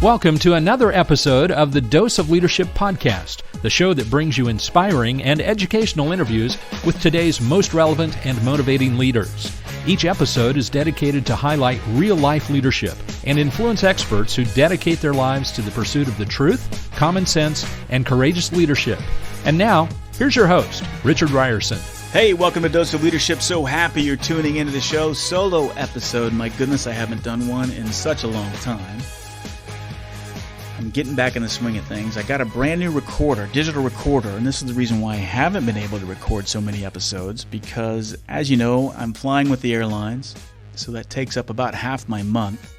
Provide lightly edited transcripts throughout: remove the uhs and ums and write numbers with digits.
Welcome to another episode of the Dose of Leadership podcast, the show that brings you inspiring and educational interviews with today's most relevant and motivating leaders. Each episode is dedicated to highlight real-life leadership and influence experts who dedicate their lives to the pursuit of the truth, common sense, and courageous leadership. And now, here's your host, Richard Ryerson. Hey, welcome to Dose of Leadership. So happy you're tuning into the show. Solo episode. My goodness, I haven't done one in such a long time. I'm getting back in the swing of things. I got a brand new recorder, digital recorder, and this is the reason why I haven't been able to record so many episodes because, as you know, I'm flying with the airlines, so that takes up about half my month.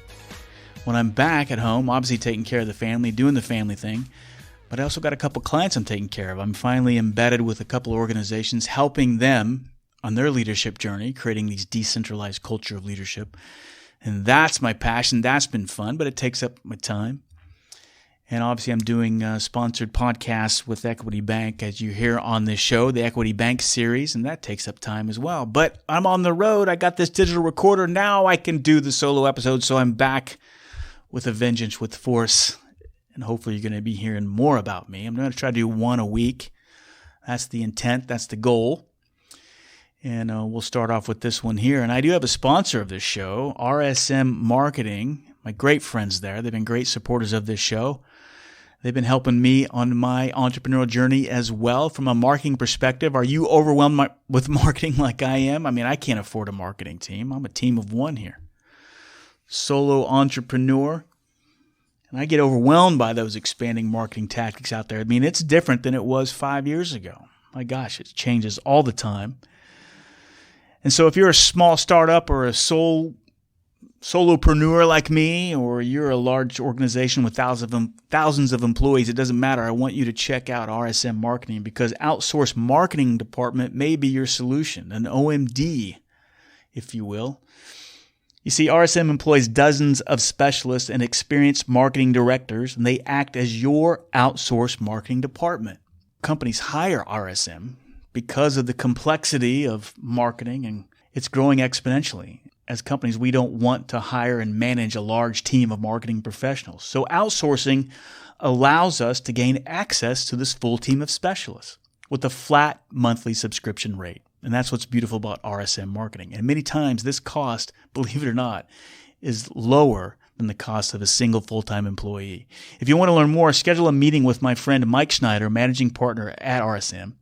When I'm back at home, obviously taking care of the family, doing the family thing, but I also got a couple clients I'm taking care of. I'm finally embedded with a couple organizations, helping them on their leadership journey, creating these decentralized culture of leadership. And that's my passion. That's been fun, but it takes up my time. And obviously, I'm doing sponsored podcasts with Equity Bank, as you hear on this show, the Equity Bank series, and that takes up time as well. But I'm on the road. I got this digital recorder. Now I can do the solo episodes, so I'm back with a vengeance, with force. And hopefully, you're going to be hearing more about me. I'm going to try to do one a week. That's the intent. That's the goal. And we'll start off with this one here. And I do have a sponsor of this show, RSM Marketing. My great friends there. They've been great supporters of this show. They've been helping me on my entrepreneurial journey as well from a marketing perspective. Are you overwhelmed with marketing like I am? I mean, I can't afford a marketing team. I'm a team of one here. Solo entrepreneur. And I get overwhelmed by those expanding marketing tactics out there. I mean, it's different than it was 5 years ago. My gosh, it changes all the time. And so if you're a small startup or a solopreneur like me, or you're a large organization with thousands of employees, it doesn't matter. I want you to check out RSM Marketing because outsourced marketing department may be your solution, an OMD, if you will. You see, RSM employs dozens of specialists and experienced marketing directors, and they act as your outsourced marketing department. Companies hire RSM because of the complexity of marketing, and it's growing exponentially. As companies, we don't want to hire and manage a large team of marketing professionals. So outsourcing allows us to gain access to this full team of specialists with a flat monthly subscription rate. And that's what's beautiful about RSM Marketing. And many times this cost, believe it or not, is lower than the cost of a single full-time employee. If you want to learn more, schedule a meeting with my friend Mike Schneider, managing partner at RSM.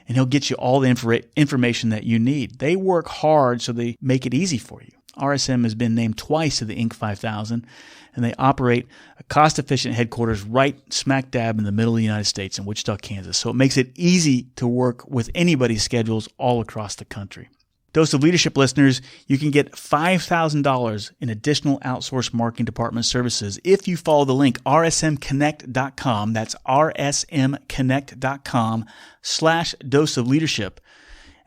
And he'll get you all the information that you need. They work hard, so they make it easy for you. RSM has been named twice to the Inc. 5000, and they operate a cost-efficient headquarters right smack dab in the middle of the United States in Wichita, Kansas. So it makes it easy to work with anybody's schedules all across the country. Dose of Leadership listeners, you can get $5,000 in additional outsourced marketing department services if you follow the link rsmconnect.com. That's rsmconnect.com/dose of leadership.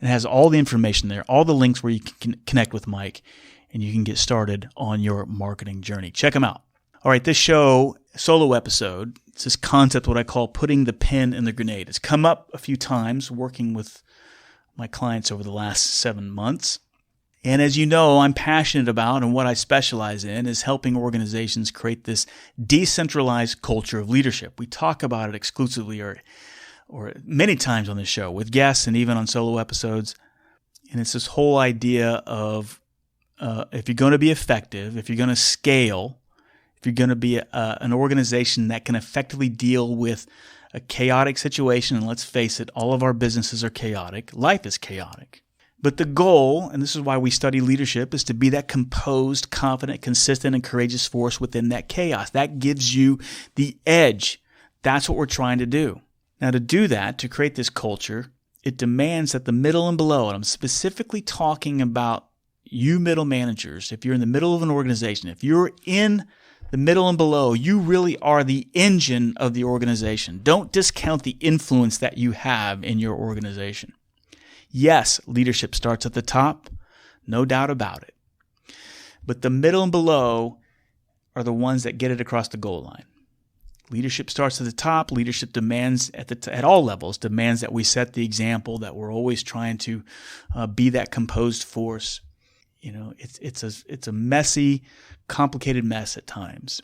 It has all the information there, all the links where you can connect with Mike, and you can get started on your marketing journey. Check them out. All right, this show, solo episode, it's this concept, what I call putting the pin in the grenade. It's come up a few times working with my clients over the last 7 months. And as you know, I'm passionate about, and what I specialize in is helping organizations create this decentralized culture of leadership. We talk about it exclusively or many times on this show with guests and even on solo episodes. And it's this whole idea of if you're going to be effective, if you're going to scale, if you're going to be an organization that can effectively deal with a chaotic situation, and let's face it, all of our businesses are chaotic. Life is chaotic. But the goal, and this is why we study leadership, is to be that composed, confident, consistent, and courageous force within that chaos. That gives you the edge. That's what we're trying to do. Now, to do that, to create this culture, it demands that the middle and below, and I'm specifically talking about you middle managers, if you're in the middle of an organization, if you're in the middle and below, you really are the engine of the organization. Don't discount the influence that you have in your organization. Yes, leadership starts at the top, no doubt about it. But the middle and below are the ones that get it across the goal line. Leadership starts at the top. Leadership demands at all levels, demands that we set the example, that we're always trying to be that composed force. You know, it's a messy, complicated mess at times.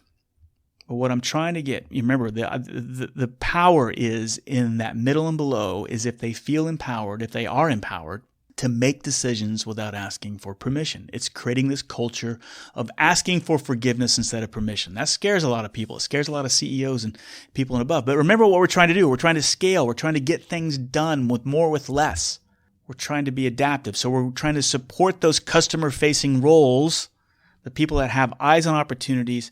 But what I'm trying to get, you remember, the power is in that middle and below is if they feel empowered, if they are empowered, to make decisions without asking for permission. It's creating this culture of asking for forgiveness instead of permission. That scares a lot of people. It scares a lot of CEOs and people and above. But remember what we're trying to do. We're trying to scale. We're trying to get things done with more with less. We're trying to be adaptive. So we're trying to support those customer-facing roles, the people that have eyes on opportunities,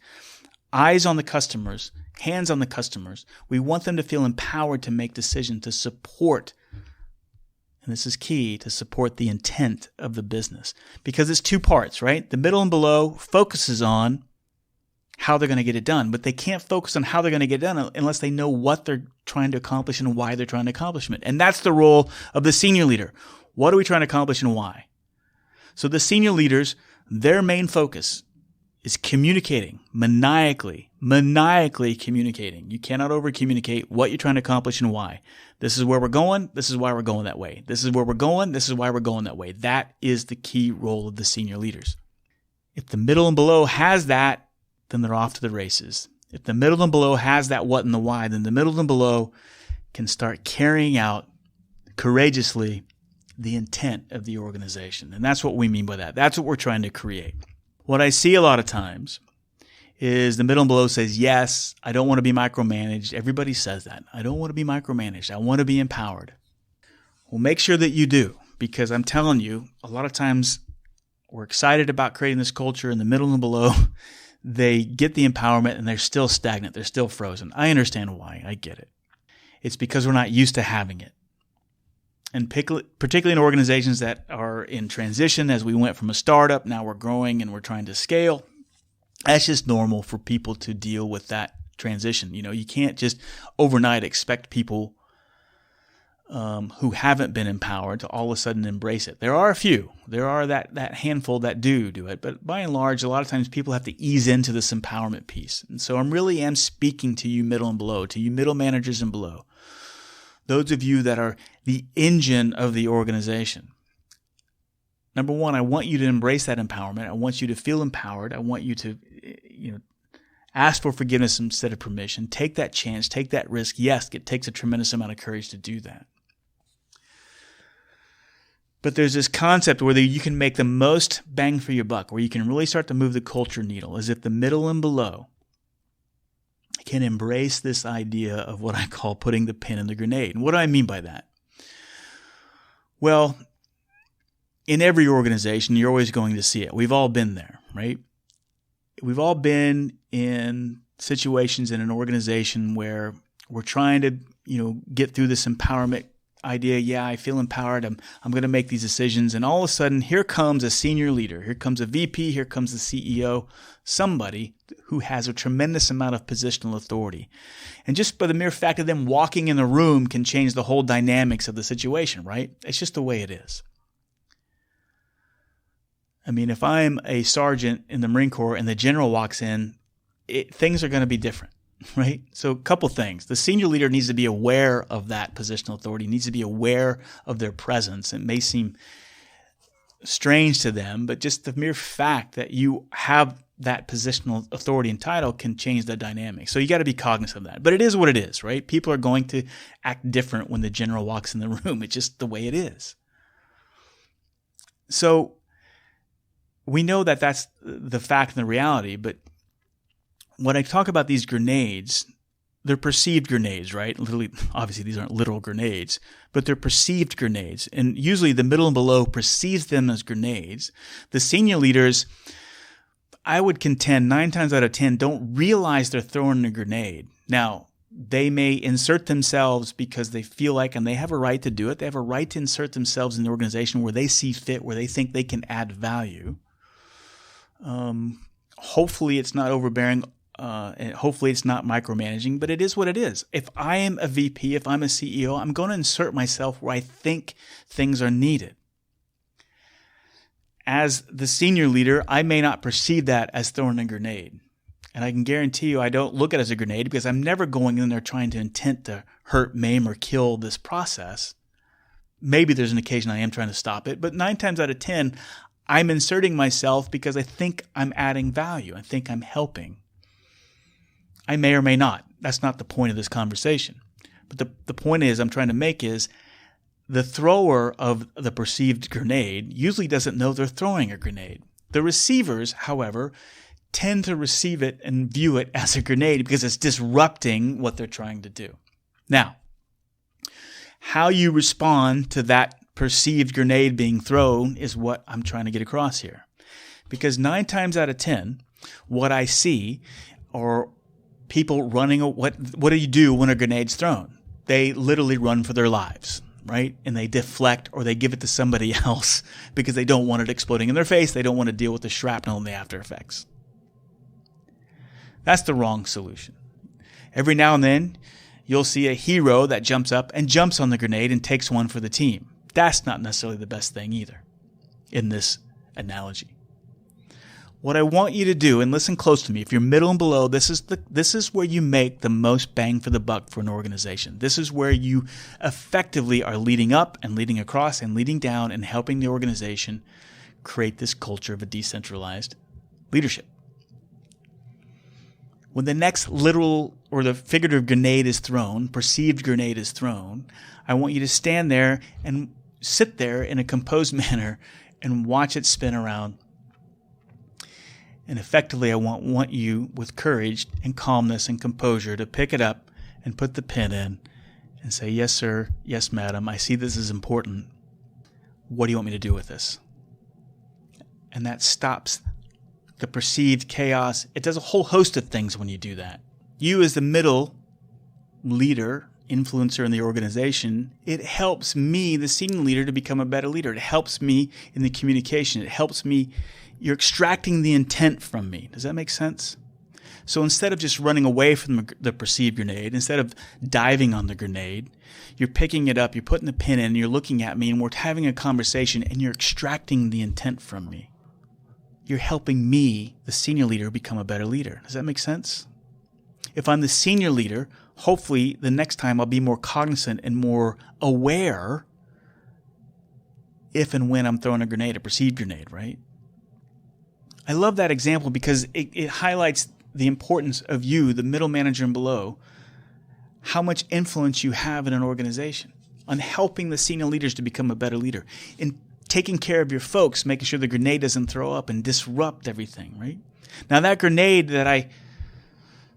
eyes on the customers, hands on the customers. We want them to feel empowered to make decisions, to support, and this is key, to support the intent of the business. Because it's two parts, right? The middle and below focuses on how they're going to get it done, but they can't focus on how they're going to get it done unless they know what they're trying to accomplish and why they're trying to accomplish it. And that's the role of the senior leader. What are we trying to accomplish and why? So the senior leaders, their main focus is communicating, maniacally communicating. You cannot over-communicate what you're trying to accomplish and why. This is where we're going. This is why we're going that way. This is where we're going. This is why we're going that way. That is the key role of the senior leaders. If the middle and below has that, then they're off to the races. If the middle and below has that what and the why, then the middle and below can start carrying out courageously the intent of the organization. And that's what we mean by that. That's what we're trying to create. What I see a lot of times is the middle and below says, yes, I don't want to be micromanaged. Everybody says that. I don't want to be micromanaged. I want to be empowered. Well, make sure that you do, because I'm telling you, a lot of times we're excited about creating this culture, and the middle and below, they get the empowerment and they're still stagnant. They're still frozen. I understand why. I get it. It's because we're not used to having it. And particularly in organizations that are in transition, as we went from a startup, now we're growing and we're trying to scale. That's just normal for people to deal with that transition. You know, you can't just overnight expect people who haven't been empowered to all of a sudden embrace it. There are a few. There are that handful that do it. But by and large, a lot of times people have to ease into this empowerment piece. And so I really am speaking to you middle and below, to you middle managers and below. Those of you that are the engine of the organization. Number one, I want you to embrace that empowerment. I want you to feel empowered. I want you to, ask for forgiveness instead of permission. Take that chance. Take that risk. Yes, it takes a tremendous amount of courage to do that. But there's this concept where you can make the most bang for your buck, where you can really start to move the culture needle, as if the middle and below can embrace this idea of what I call putting the pin in the grenade. And what do I mean by that? Well, in every organization, you're always going to see it. We've all been there, right? We've all been in situations in an organization where we're trying to, get through this empowerment idea. Yeah, I feel empowered. I'm going to make these decisions. And all of a sudden, here comes a senior leader. Here comes a VP. Here comes the CEO. Somebody who has a tremendous amount of positional authority. And just by the mere fact of them walking in the room can change the whole dynamics of the situation, right? It's just the way it is. I mean, if I'm a sergeant in the Marine Corps and the general walks in, things are going to be different, right? So a couple things. The senior leader needs to be aware of that positional authority, needs to be aware of their presence. It may seem strange to them, but just the mere fact that you have that positional authority and title can change the dynamic. So you got to be cognizant of that. But it is what it is, right? People are going to act different when the general walks in the room. It's just the way it is. So we know that that's the fact and the reality, but when I talk about these grenades, they're perceived grenades, right? Literally, obviously, these aren't literal grenades, but they're perceived grenades. And usually the middle and below perceives them as grenades. The senior leaders, I would contend 9 times out of 10 don't realize they're throwing a grenade. Now, they may insert themselves because they feel like, and they have a right to do it, they have a right to insert themselves in the organization where they see fit, where they think they can add value. Hopefully it's not overbearing. And hopefully it's not micromanaging, but it is what it is. If I am a VP, if I'm a CEO, I'm going to insert myself where I think things are needed. As the senior leader, I may not perceive that as throwing a grenade. And I can guarantee you I don't look at it as a grenade because I'm never going in there trying to intent to hurt, maim, or kill this process. Maybe there's an occasion I am trying to stop it, but 9 times out of 10, I'm inserting myself because I think I'm adding value. I think I'm helping. I may or may not. That's not the point of this conversation. But the point I'm trying to make is the thrower of the perceived grenade usually doesn't know they're throwing a grenade. The receivers, however, tend to receive it and view it as a grenade because it's disrupting what they're trying to do. Now, how you respond to that perceived grenade being thrown is what I'm trying to get across here. Because 9 times out of 10, what I see are people running. What do you do when a grenade's thrown? They literally run for their lives, right? And they deflect or they give it to somebody else because they don't want it exploding in their face. They don't want to deal with the shrapnel and the after effects. That's the wrong solution. Every now and then, you'll see a hero that jumps up and jumps on the grenade and takes one for the team. That's not necessarily the best thing either in this analogy. What I want you to do, and listen close to me, if you're middle and below, this is where you make the most bang for the buck for an organization. This is where you effectively are leading up and leading across and leading down and helping the organization create this culture of a decentralized leadership. When the next literal or the figurative grenade is thrown, perceived grenade is thrown, I want you to stand there and sit there in a composed manner and watch it spin around. And effectively, I want you, with courage and calmness and composure, to pick it up and put the pin in and say, yes, sir, yes, madam, I see this is important. What do you want me to do with this? And that stops the perceived chaos. It does a whole host of things when you do that. You as the middle leader, influencer in the organization, it helps me, the senior leader, to become a better leader. It helps me in the communication. It helps me. You're extracting the intent from me. Does that make sense? So instead of just running away from the perceived grenade, instead of diving on the grenade, you're picking it up, you're putting the pin in, you're looking at me, and we're having a conversation, and you're extracting the intent from me. You're helping me, the senior leader, become a better leader. Does that make sense? If I'm the senior leader, hopefully the next time I'll be more cognizant and more aware if and when I'm throwing a grenade, a perceived grenade, right? I love that example because it highlights the importance of you, the middle manager and below, how much influence you have in an organization on helping the senior leaders to become a better leader, in taking care of your folks, making sure the grenade doesn't throw up and disrupt everything, right? Now, that grenade that I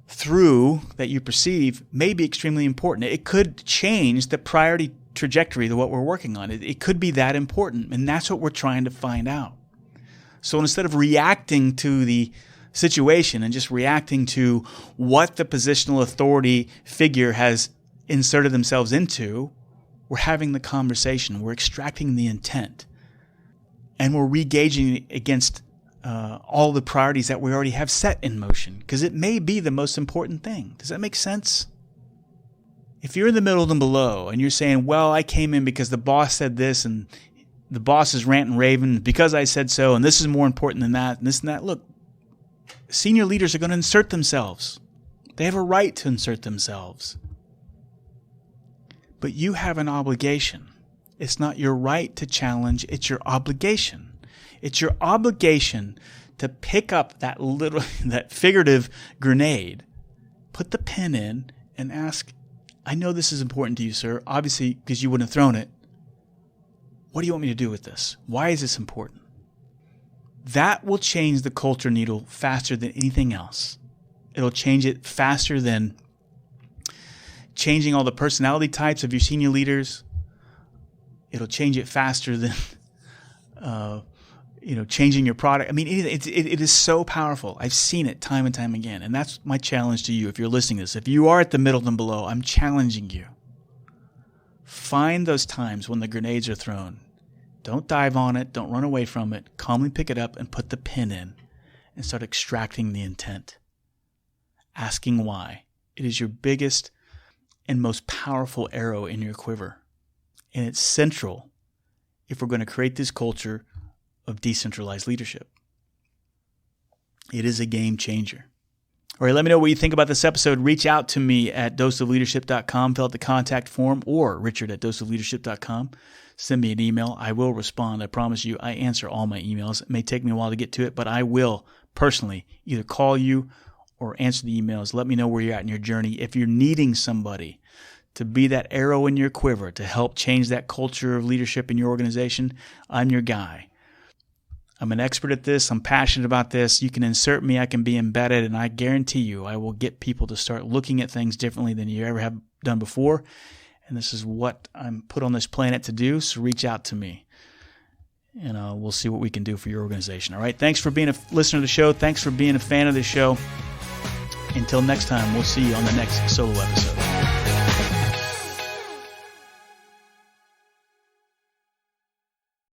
threw that you perceive may be extremely important. It could change the priority trajectory of what we're working on. It could be that important, and that's what we're trying to find out. So instead of reacting to the situation and just reacting to what the positional authority figure has inserted themselves into, we're having the conversation. We're extracting the intent. And we're re-gauging against all the priorities that we already have set in motion, because it may be the most important thing. Does that make sense? If you're in the middle and below and you're saying, well, I came in because the boss said this and the boss is ranting and raving because I said so, and this is more important than that, and this and that. Look, senior leaders are going to insert themselves. They have a right to insert themselves. But you have an obligation. It's not your right to challenge, it's your obligation. It's your obligation to pick up that figurative grenade, put the pin in, and ask, I know this is important to you, sir, obviously because you wouldn't have thrown it. What do you want me to do with this? Why is this important? That will change the culture needle faster than anything else. It'll change it faster than changing all the personality types of your senior leaders. It'll change it faster than changing your product. I mean, it is so powerful. I've seen it time and time again. And that's my challenge to you if you're listening to this. If you are at the middle and below, I'm challenging you. Find those times when the grenades are thrown. Don't dive on it. Don't run away from it. Calmly pick it up and put the pin in and start extracting the intent. Asking why. It is your biggest and most powerful arrow in your quiver. And it's central if we're going to create this culture of decentralized leadership. It is a game changer. All right, let me know what you think about this episode. Reach out to me at doseofleadership.com. Fill out the contact form, or richard@doseofleadership.com. Send me an email. I will respond. I promise you, I answer all my emails. It may take me a while to get to it, but I will personally either call you or answer the emails. Let me know where you're at in your journey. If you're needing somebody to be that arrow in your quiver to help change that culture of leadership in your organization, I'm your guy. I'm an expert at this. I'm passionate about this. You can insert me. I can be embedded, and I guarantee you I will get people to start looking at things differently than you ever have done before. And this is what I'm put on this planet to do, so reach out to me. And we'll see what we can do for your organization. All right? Thanks for being a listener to the show. Thanks for being a fan of the show. Until next time, we'll see you on the next solo episode.